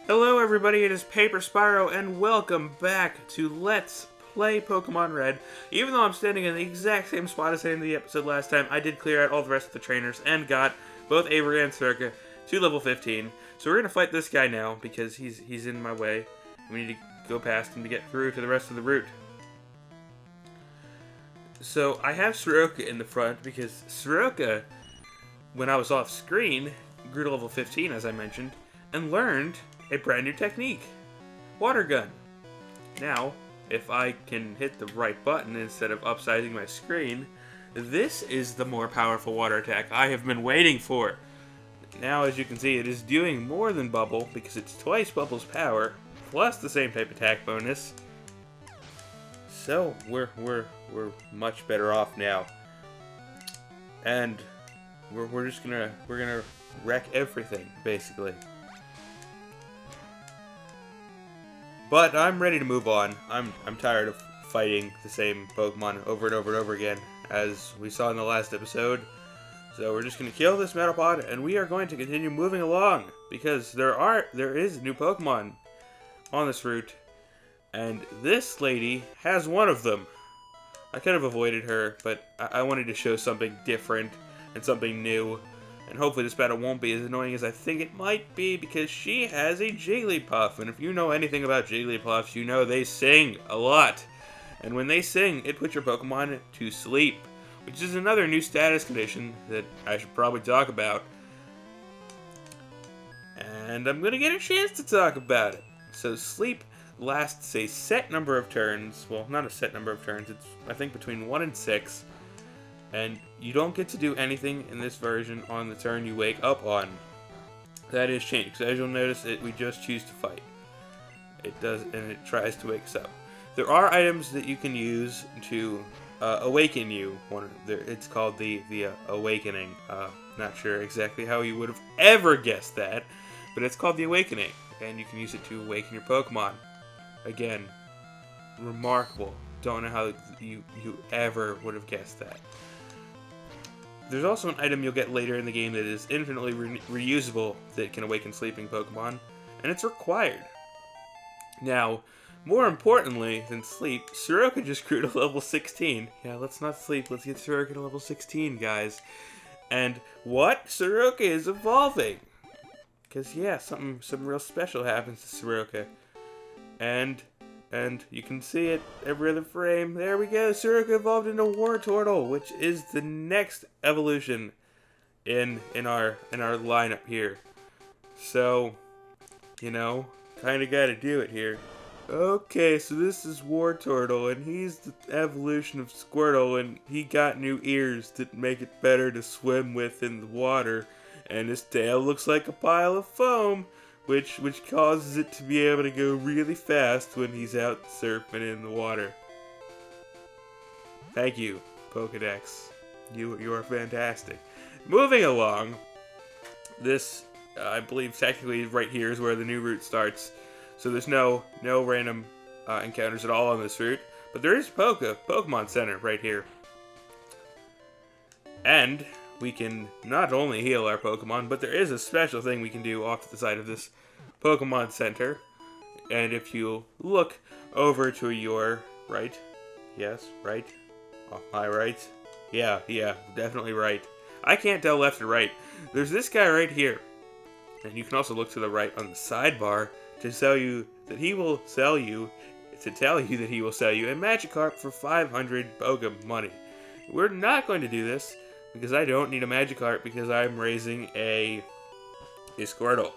Hello everybody, it is Paper Spyro, and welcome back to Let's Play Pokémon Red. Even though I'm standing in the exact same spot as I did in the episode last time, I did clear out all the rest of the trainers and got both Avery and Circa to level 15. So we're going to fight this guy now, because he's in my way. We need to go past him to get through to the rest of the route. So I have Soroka in the front, because Soroka, when I was off screen, grew to level 15, as I mentioned, and learned a brand new technique. Water gun. Now, if I can hit the right button instead of upsizing my screen, this is the more powerful water attack I have been waiting for. Now, as you can see, it is doing more than Bubble, because it's twice Bubble's power, plus the same type attack bonus. So, we're much better off now. And we're gonna wreck everything, basically. But I'm ready to move on. I'm tired of fighting the same Pokemon over and over and over again, as we saw in the last episode. So we're just going to kill this Metapod, and we are going to continue moving along, because there is new Pokemon on this route, and this lady has one of them. I could have avoided her, but I wanted to show something different and something new. And hopefully this battle won't be as annoying as I think it might be, because she has a Jigglypuff. And if you know anything about Jigglypuffs, you know they sing a lot. And when they sing, it puts your Pokemon to sleep, which is another new status condition that I should probably talk about. And I'm going to get a chance to talk about it. So sleep lasts a set number of turns. Well, not a set number of turns. It's, I think, between 1 and 6. And you don't get to do anything in this version on the turn you wake up on. That is changed. So as you'll notice, we just choose to fight. It does, and it tries to wake us up. There are items that you can use to awaken you. It's called the Awakening. Not sure exactly how you would have ever guessed that, but it's called the Awakening, and you can use it to awaken your Pokemon. Again, remarkable. Don't know how you ever would have guessed that. There's also an item you'll get later in the game that is infinitely reusable that can awaken sleeping Pokemon, and it's required. Now, more importantly than sleep, Soroka just grew to level 16. Yeah, let's not sleep, let's get Soroka to level 16, guys. And what? Soroka is evolving! Because, yeah, some real special happens to Soroka. And you can see it every other frame. There we go. Soroka evolved into Wartortle, which is the next evolution in our lineup here. So, you know, kind of got to do it here. Okay, so this is Wartortle, and he's the evolution of Squirtle, and he got new ears that make it better to swim with in the water, and his tail looks like a pile of foam. Which causes it to be able to go really fast when he's out surfing in the water. Thank you, Pokedex. You are fantastic. Moving along, this, I believe, technically right here is where the new route starts. So there's no random encounters at all on this route. But there is Pokemon Center right here. And we can not only heal our Pokemon, but there is a special thing we can do off to the side of this Pokemon Center. And if you look over to your right, yes, right, off my right, yeah, definitely right. I can't tell left or right. There's this guy right here. And you can also look to the right on the sidebar to tell you that he will sell you a Magikarp for 500 Poke money. We're not going to do this, because I don't need a Magikarp, because I'm raising a Squirtle.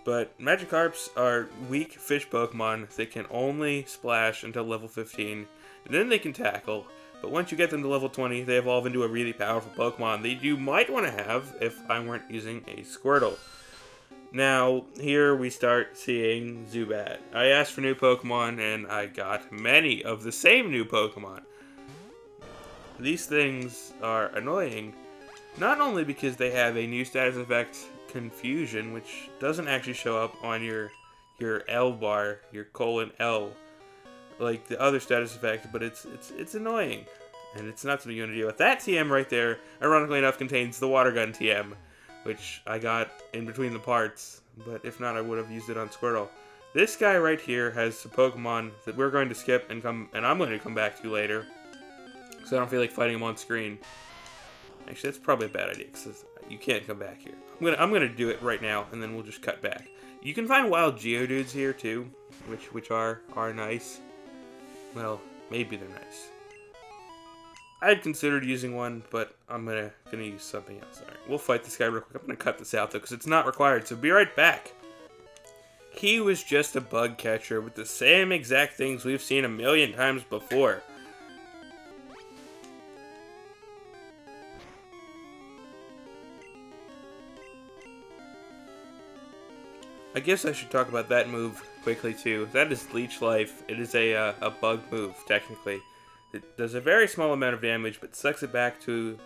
But Magikarps are weak fish Pokemon that can only splash until level 15, and then they can tackle. But once you get them to level 20, they evolve into a really powerful Pokemon that you might want to have if I weren't using a Squirtle. Now, here we start seeing Zubat. I asked for new Pokemon, and I got many of the same new Pokemon. These things are annoying, not only because they have a new status effect, Confusion, which doesn't actually show up on your L bar, your :L, like the other status effect, but it's annoying, and it's not something you want to deal with. That TM right there, ironically enough, contains the Water Gun TM, which I got in between the parts, but if not, I would have used it on Squirtle. This guy right here has some Pokemon that we're going to skip and I'm going to come back to later, because I don't feel like fighting him on screen. Actually, that's probably a bad idea, because you can't come back here. I'm gonna do it right now, and then we'll just cut back. You can find wild Geodudes here too, which are nice. Well, maybe they're nice. I had considered using one, but I'm gonna use something else. Alright, we'll fight this guy real quick. I'm gonna cut this out though, because it's not required, so be right back. He was just a bug catcher with the same exact things we've seen a million times before. I guess I should talk about that move quickly too. That is Leech Life. It is a bug move, technically. It does a very small amount of damage, but sucks it back to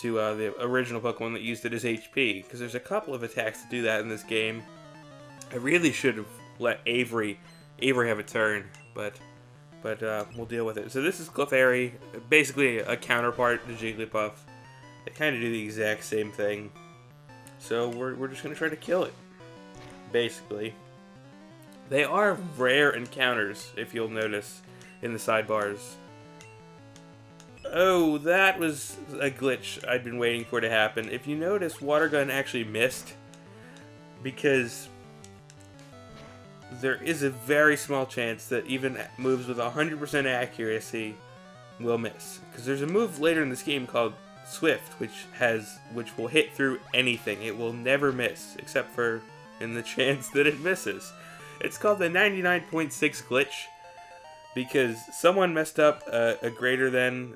the original Pokemon that used it as HP. Because there's a couple of attacks that do that in this game. I really should have let Avery have a turn, but we'll deal with it. So this is Clefairy, basically a counterpart to Jigglypuff. They kind of do the exact same thing. So we're just gonna try to kill it. Basically, they are rare encounters, if you'll notice in the sidebars. Oh, that was a glitch I'd been waiting for to happen. If you notice, Water Gun actually missed, because there is a very small chance that even moves with 100% accuracy will miss. Because there's a move later in this game called Swift, which will hit through anything. It will never miss, except for in the chance that it misses. It's called the 99.6 glitch, because someone messed up a greater than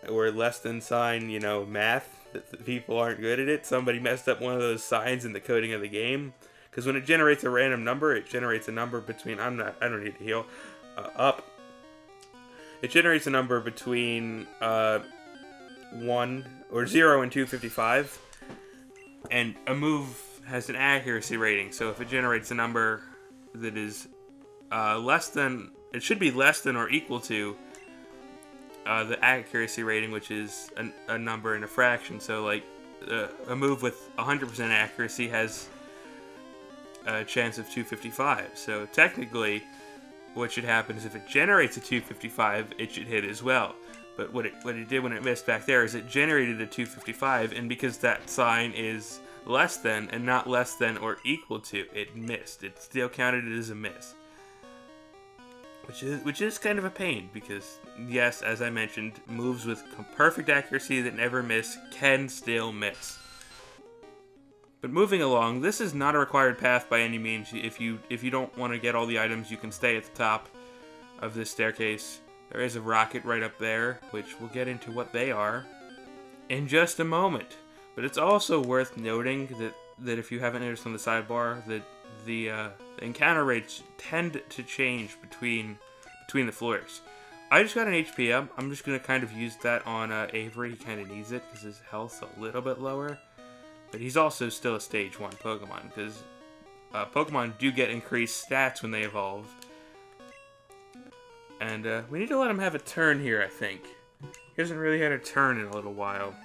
or less than sign, you know, math. That people aren't good at it. Somebody messed up one of those signs in the coding of the game, because when it generates a random number, it generates a number between I don't need to heal up. It generates a number between 1 or 0 and 255, and a move has an accuracy rating. So if it generates a number that is less than, it should be less than or equal to the accuracy rating, which is a number in a fraction. So like a move with 100% accuracy has a chance of 255. So technically, what should happen is if it generates a 255, it should hit as well. But what it did when it missed back there is it generated a 255, and because that sign is less than and not less than or equal to, it missed. It still counted it as a miss, which is kind of a pain, because yes, as I mentioned, moves with perfect accuracy that never miss can still miss. But moving along, this is not a required path by any means. If you don't want to get all the items, you can stay at the top of this staircase. There is a rocket right up there, which we'll get into what they are in just a moment. But it's also worth noting that if you haven't noticed on the sidebar, that the encounter rates tend to change between the floors. I just got an HP up. I'm just going to kind of use that on Avery. He kind of needs it because his health's a little bit lower. But he's also still a stage 1 Pokemon, because Pokemon do get increased stats when they evolve. And we need to let him have a turn here, I think. He hasn't really had a turn in a little while.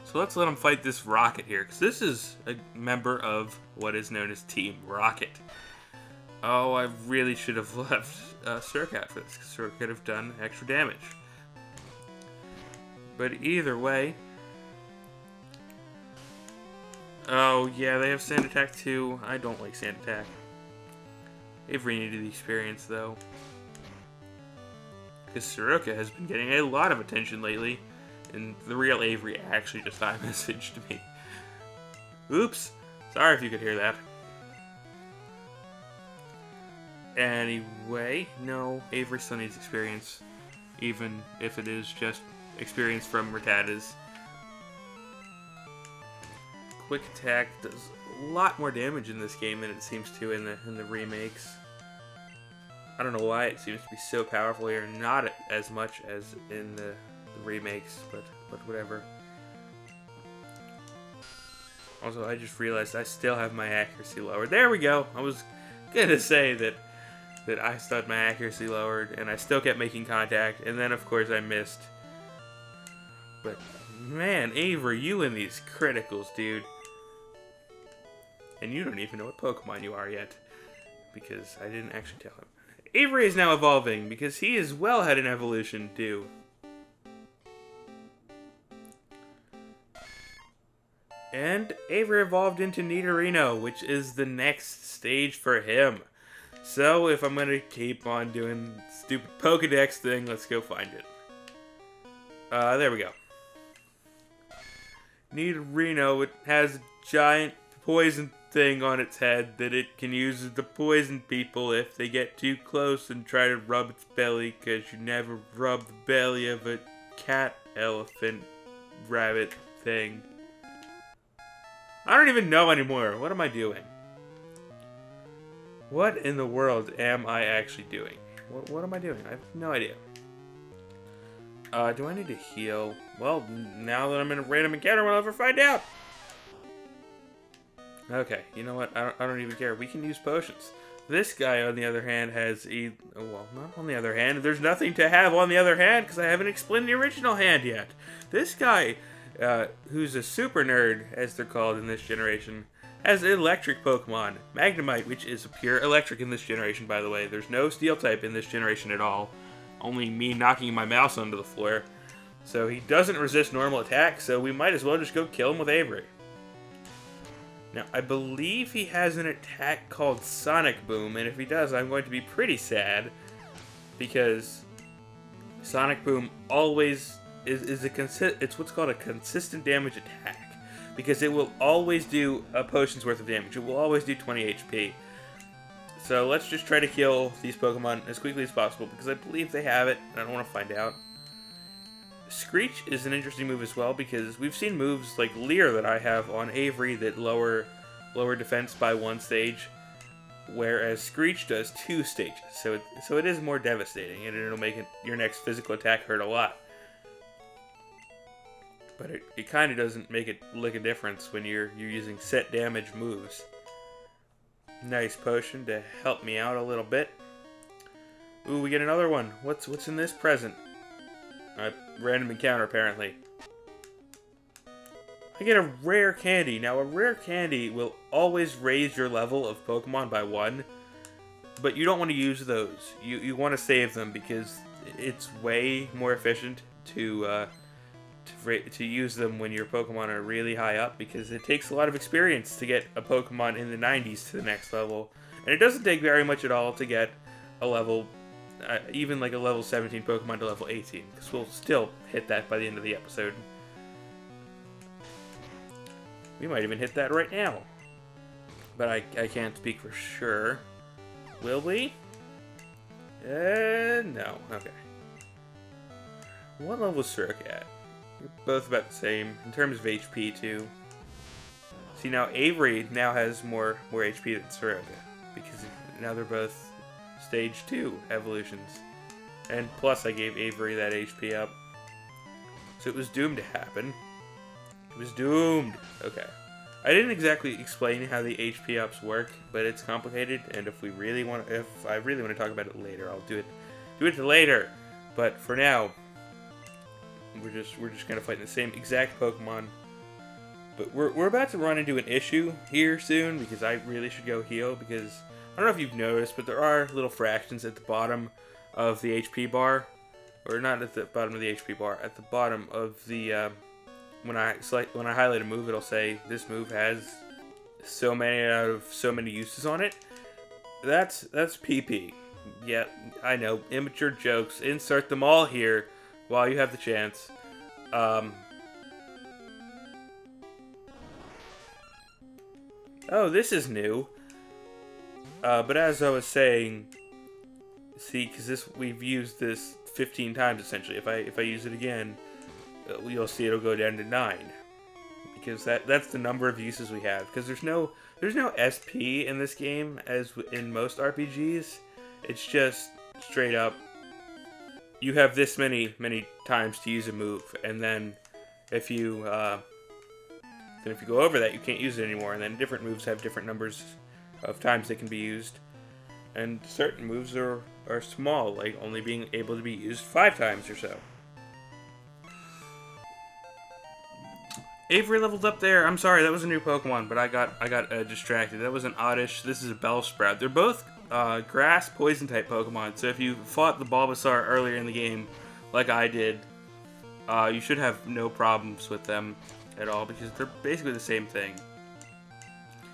So let's let him fight this Rocket here, because this is a member of what is known as Team Rocket. Oh, I really should have left Cirque out for this, because Cirque could have done extra damage. But either way... Oh, yeah, they have Sand Attack too. I don't like Sand Attack. Avery needed the experience, though. Because Soroka has been getting a lot of attention lately. And the real Avery actually just iMessaged me. Oops. Sorry if you could hear that. Anyway, no, Avery still needs experience. Even if it is just experience from Rattatas. Quick Attack does a lot more damage in this game than it seems to in the remakes. I don't know why it seems to be so powerful here. Not as much as in the remakes, but whatever. Also, I just realized I still have my accuracy lowered. There we go. I was gonna say that I still had my accuracy lowered, and I still kept making contact, and then of course I missed. But man, Avery, you and these criticals, dude. And you don't even know what Pokemon you are yet. Because I didn't actually tell him. Avery is now evolving because he is well ahead in evolution too. And Avery evolved into Nidorino, which is the next stage for him. So if I'm going to keep on doing stupid Pokedex thing, let's go find it. There we go. Nidorino, it has a giant poison thing on its head that it can use to poison people if they get too close and try to rub its belly, because you never rub the belly of a cat, elephant, rabbit thing. I don't even know anymore. What am I doing? What in the world am I actually doing? What am I doing? I have no idea. Do I need to heal? Well, now that I'm in a random encounter, we'll never find out. Okay, you know what? I don't even care. We can use potions. This guy, on the other hand, has well, not on the other hand. There's nothing to have on the other hand because I haven't explained the original hand yet. This guy, who's a super nerd, as they're called in this generation, has electric Pokemon. Magnemite, which is pure electric in this generation, by the way. There's no steel type in this generation at all. Only me knocking my mouse onto the floor. So he doesn't resist normal attacks, so we might as well just go kill him with Avery. Now, I believe he has an attack called Sonic Boom, and if he does, I'm going to be pretty sad, because Sonic Boom always it's what's called a consistent damage attack, because it will always do a potion's worth of damage. It will always do 20 HP. So let's just try to kill these Pokemon as quickly as possible, because I believe they have it, and I don't want to find out. Screech is an interesting move as well, because we've seen moves like Leer that I have on Avery that lower defense by 1 stage, whereas Screech does 2 stages. So it is more devastating, and it'll make your next physical attack hurt a lot. But it kind of doesn't make it lick a difference when you're using set damage moves. Nice potion to help me out a little bit. Ooh, we get another one. What's in this present? A random encounter, apparently. I get a rare candy. Now, a rare candy will always raise your level of Pokemon by 1, but you don't want to use those. You want to save them, because it's way more efficient to use them when your Pokemon are really high up, because it takes a lot of experience to get a Pokemon in the 90s to the next level, and it doesn't take very much at all to get a level, even like a level 17 Pokemon to level 18, because we'll still hit that by the end of the episode. We might even hit that right now, but I can't speak for sure. Will we? No. Okay. What level is Soroka at? You're both about the same, in terms of HP too. See, now Avery now has more HP than Soroka, because now they're both Stage 2 evolutions. And plus I gave Avery that HP up. So it was doomed to happen. It was doomed. Okay. I didn't exactly explain how the HP ups work, but it's complicated, and if I really want to talk about it later, I'll do it later. But for now, we're just kind of fighting the same exact Pokemon. But we're about to run into an issue here soon, because I really should go heal, because I don't know if you've noticed, but there are little fractions at the bottom of the HP bar, or not at the bottom of the HP bar, at the bottom of the when I highlight a move, it'll say this move has so many out of so many uses on it. That's PP. Yeah, I know, immature jokes. Insert them all here while you have the chance. Oh, this is new. But as I was saying, see, because we've used this 15 times essentially. If I use it again, you'll see it'll go down to 9, because that's the number of uses we have. Because there's no SP in this game as in most RPGs. It's just straight up, you have this many times to use a move, and then if you go over that, you can't use it anymore. And then different moves have different numbers of times they can be used, and certain moves are small, like only being able to be used 5 times or so. Avery leveled up there. I'm sorry, that was a new Pokemon, but I got distracted. That was an Oddish. This is a Bellsprout. They're both grass poison type Pokemon. So if you fought the Bulbasaur earlier in the game, like I did, you should have no problems with them at all because they're basically the same thing.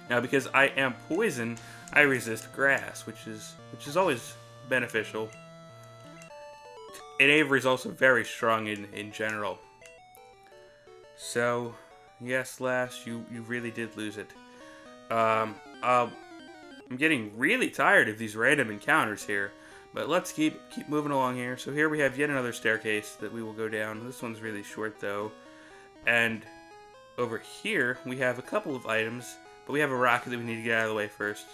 Now, because I am poison, I resist grass, which is always beneficial. And Avery's also very strong in general. So, yes, Lass, you really did lose it. I'm getting really tired of these random encounters here, but let's keep moving along here. So here we have yet another staircase that we will go down. This one's really short though, and over here we have a couple of items, but we have a rocket that we need to get out of the way first.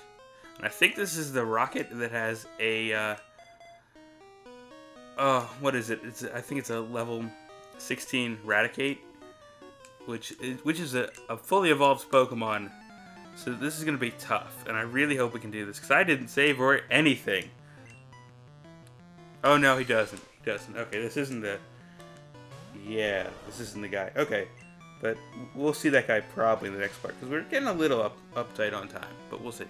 And I think this is the rocket that has a what is it? I think it's a level 16 Raticate, which is a fully evolved Pokemon. So this is going to be tough, and I really hope we can do this, because I didn't save or anything. Oh, no, he doesn't. He doesn't. Okay, this isn't the... Yeah, this isn't the guy. Okay, but we'll see that guy probably in the next part, because we're getting a little uptight on time, but we'll see.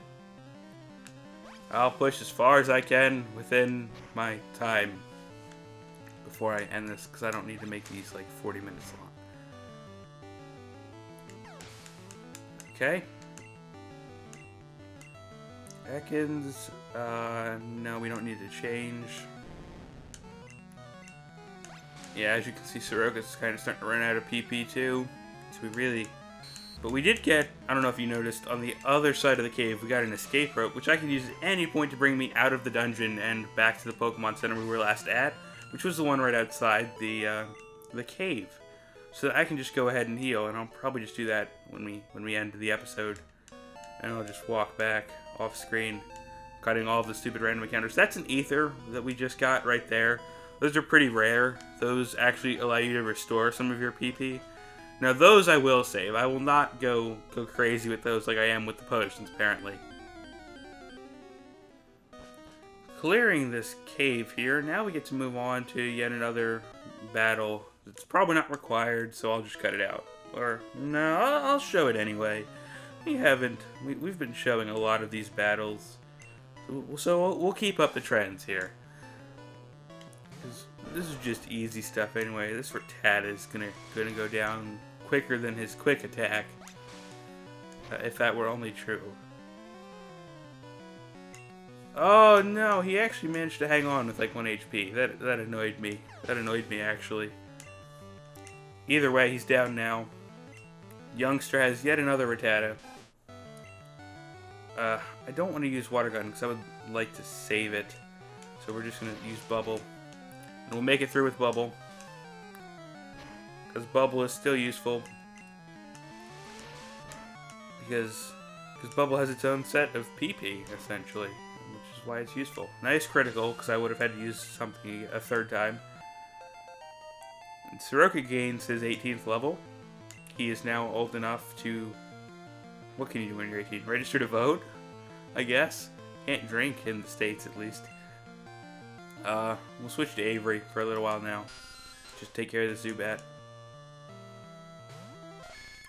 I'll push as far as I can within my time before I end this, because I don't need to make these like 40 minutes long. Okay. Ekans, no, we don't need to change. Yeah, as you can see, Soroka's kind of starting to run out of PP too. So we really... But we did get, I don't know if you noticed, on the other side of the cave, we got an escape rope, which I can use at any point to bring me out of the dungeon and back to the Pokemon Center we were last at, which was the one right outside the cave. So that I can just go ahead and heal, and I'll probably just do that when we end the episode. And I'll just walk back off screen, cutting all the stupid random encounters. That's an ether that we just got right there. Those are pretty rare. Those actually allow you to restore some of your PP. Now those I will save. I will not go crazy with those like I am with the potions, apparently. Clearing this cave here, now we get to move on to yet another battle. It's probably not required, so I'll just cut it out. Or, no, I'll show it anyway. We've been showing a lot of these battles, so we'll keep up the trends here. This is just easy stuff anyway. This Rattata is gonna go down quicker than his quick attack, if that were only true. Oh no, he actually managed to hang on with like 1 HP. That annoyed me. That annoyed me actually. Either way, he's down now. Youngster has yet another Rattata. I don't want to use Water Gun because I would like to save it. So we're just going to use Bubble. And we'll make it through with Bubble. Because Bubble is still useful. Because Bubble has its own set of PP, essentially. Which is why it's useful. Nice critical, because I would have had to use something a third time. And Soroka gains his 18th level. He is now old enough to... What can you do when you're 18? Register to vote? I guess. Can't drink in the States, at least. We'll switch to Avery for a little while now. Just take care of the Zubat.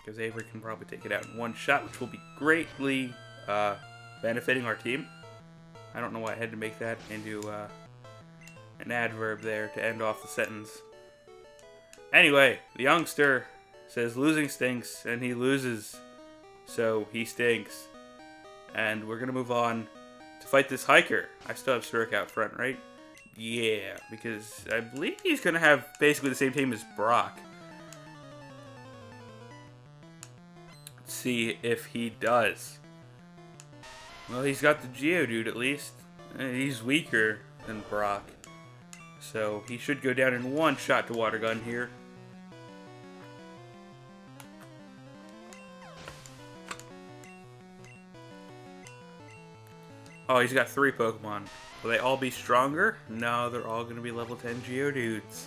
Because Avery can probably take it out in one shot, which will be greatly benefiting our team. I don't know why I had to make that into an adverb there to end off the sentence. Anyway, the youngster says losing stinks, and he loses. So he stinks. And we're going to move on to fight this hiker. I still have Soroka out front, right? Yeah, because I believe he's going to have basically the same team as Brock. Let's see if he does. Well, he's got the Geodude at least. And he's weaker than Brock. So he should go down in one shot to Water Gun here. Oh, he's got 3 Pokemon. Will they all be stronger? No, they're all going to be level 10 Geodudes.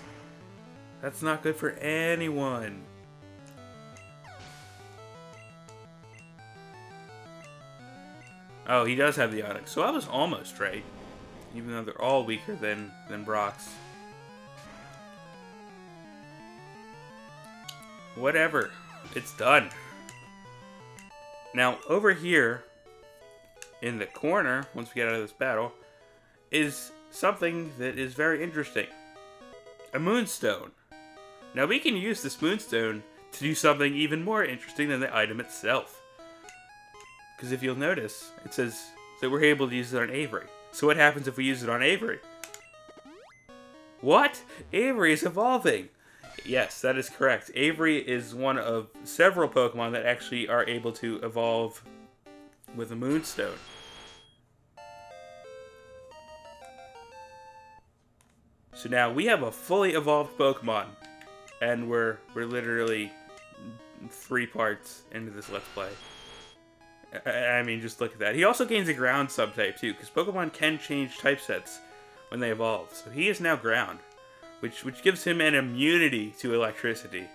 That's not good for anyone. Oh, he does have the Onix, so I was almost right. Even though they're all weaker than Brock's. Whatever. it's done. Now, over here, in the corner, once we get out of this battle, is something that is very interesting. A moonstone. Now, we can use this moonstone to do something even more interesting than the item itself. Because if you'll notice, it says that we're able to use it on Avery. So what happens if we use it on Avery? What? Avery is evolving! Yes, that is correct. Avery is one of several Pokemon that actually are able to evolve with a moonstone. So now we have a fully evolved Pokemon, and we're literally 3 parts into this Let's Play. I mean, just look at that. He also gains a ground subtype too, because Pokemon can change typesets when they evolve. So he is now ground, which gives him an immunity to electricity.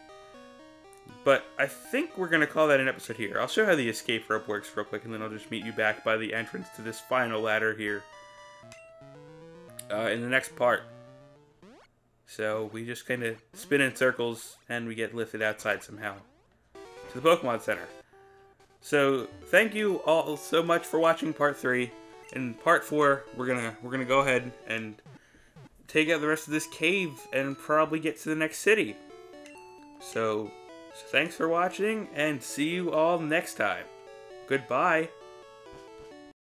But I think we're going to call that an episode here. I'll show how the escape rope works real quick, and then I'll just meet you back by the entrance to this final ladder here in the next part. So we just kind of spin in circles, and we get lifted outside somehow to the Pokemon Center. So thank you all so much for watching part 3. In part 4, we're gonna go ahead and take out the rest of this cave and probably get to the next city. So thanks for watching, and see you all next time. Goodbye.